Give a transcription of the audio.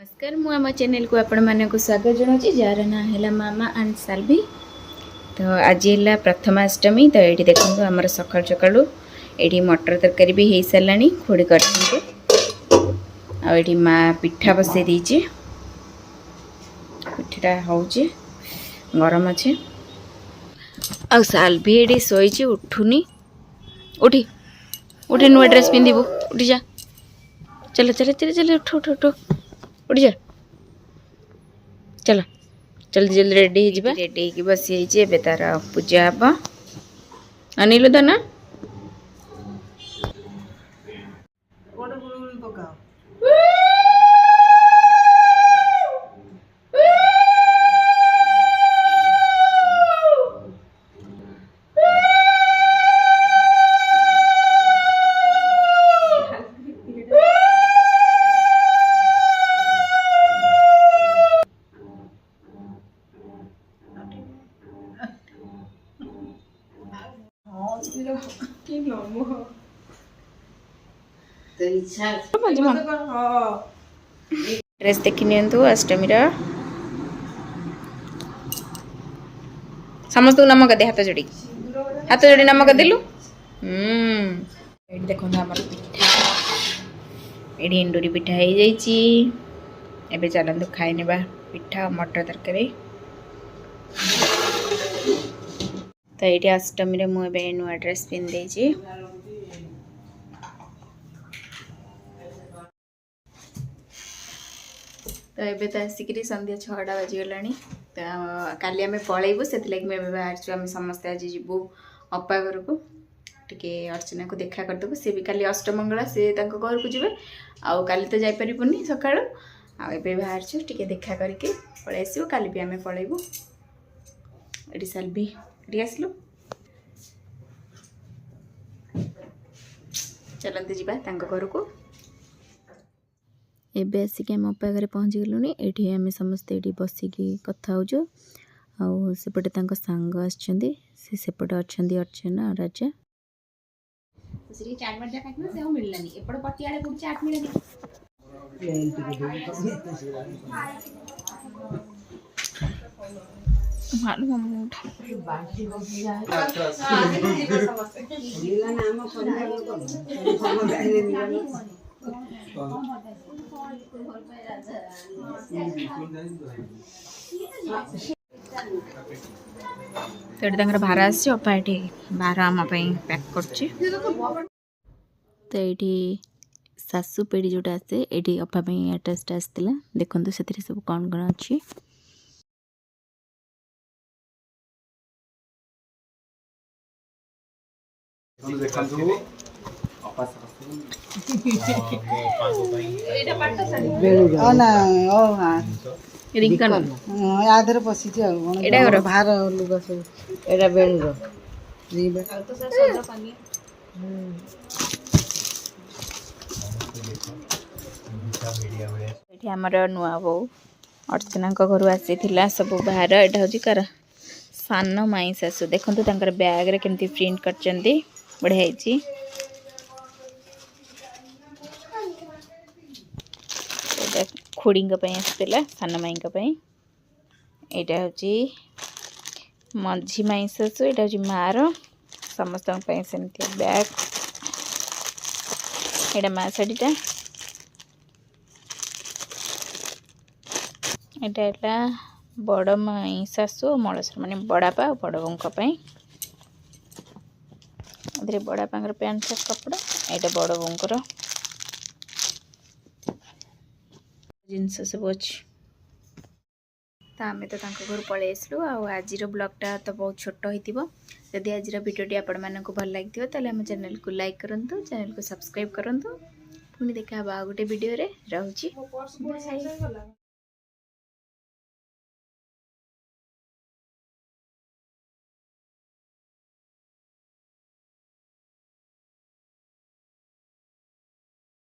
नमस्कार मु आम चैनल को आपण मानक स्वागत जनाऊँ जार ना है मामा एंड साल्वी। तो आज है प्रथमाष्टमी। तो ये देखो आमर सकाल सकाल ये मटर तरकारी भी हो सारा खोड़ी कर माँ पिठा बसई देचे पिठाटा हूँ गरम अच्छे आ साल्वी ये शोची उठुनी उठी उठी नुआ ड्रेस पिंधबू उठी जा चलो चलो चलो चलो उठ उठ उठ उठ जा चलो जल्दी जल्दी रेडी हो बसी तार पूजा हम अनिलु दाना ड्रेस देखी नियंतु अष्टमी समस्त नमक दे हाथ जोड़ी नमक देलु देखो पिठा ये एंडुरी पिठा हो जाइए चलतु खाई नेबा पिठा मटर तरकारी। तो ये अष्टमी मुझे नुआ ड्रेस पिंधे तो ये तो आसिक संध्या 6टा बाजीगला। तो काली आम पलैबू से बाहर आम समस्ते आज जीवु अपा घर को टे अर्चना को देखा करदेबू। सी भी काली अष्टमंगला सी घर को जी आउ काली तो जापरबुनि सका आए बाहर टे देखा करके पलि आसो काली भी आम पलैबू। ये साल्वी ये आसलु चलते जीवा घर को। एबे आसिक आम अपा घरे पहुँची गलुनी। ये आम समस्ते ये बसिकी कथा हो सेपटे सांग आसपटे अच्छा अर्चना राजा तो ये भार आपा ये भार आम पैक कर। तो ये सासु पेड़ी जोटा आसे ये अपा अटैचटा आसाला देखो से सब कौन कौन अच्छी यादर पशी भार लुगा सब एटा बेणुर आमर नुआ बो अर्चना घर आसी सब बाहर एटा हूँ कार सान माई सासु देखो बैग रे केमती प्रिंट कर बढ़िया खुड़ी आसला सान माई यहाँ हूँ मझी माई सासु यहाँ हूँ मार समस्त सेमती बैग यहाँ माँ शाढ़ीटा यहाँ बड़ माई सासु मलसर माने बड़ापा बड़ बों बड़ापा पैंट सर्ट कपड़ा यहाँ बड़ बोर जिनस सब अच्छी। तो आम तो घर पलि आसलु आज ब्लॉगटा तो बहुत छोट हो जदि आज भिडियोटी आपण मानक भल लगी तेल आम चैनल को लाइक करूँ चैनल को सब्सक्राइब करूँ पुणी देखा गोटे वीडियो रे रहूची।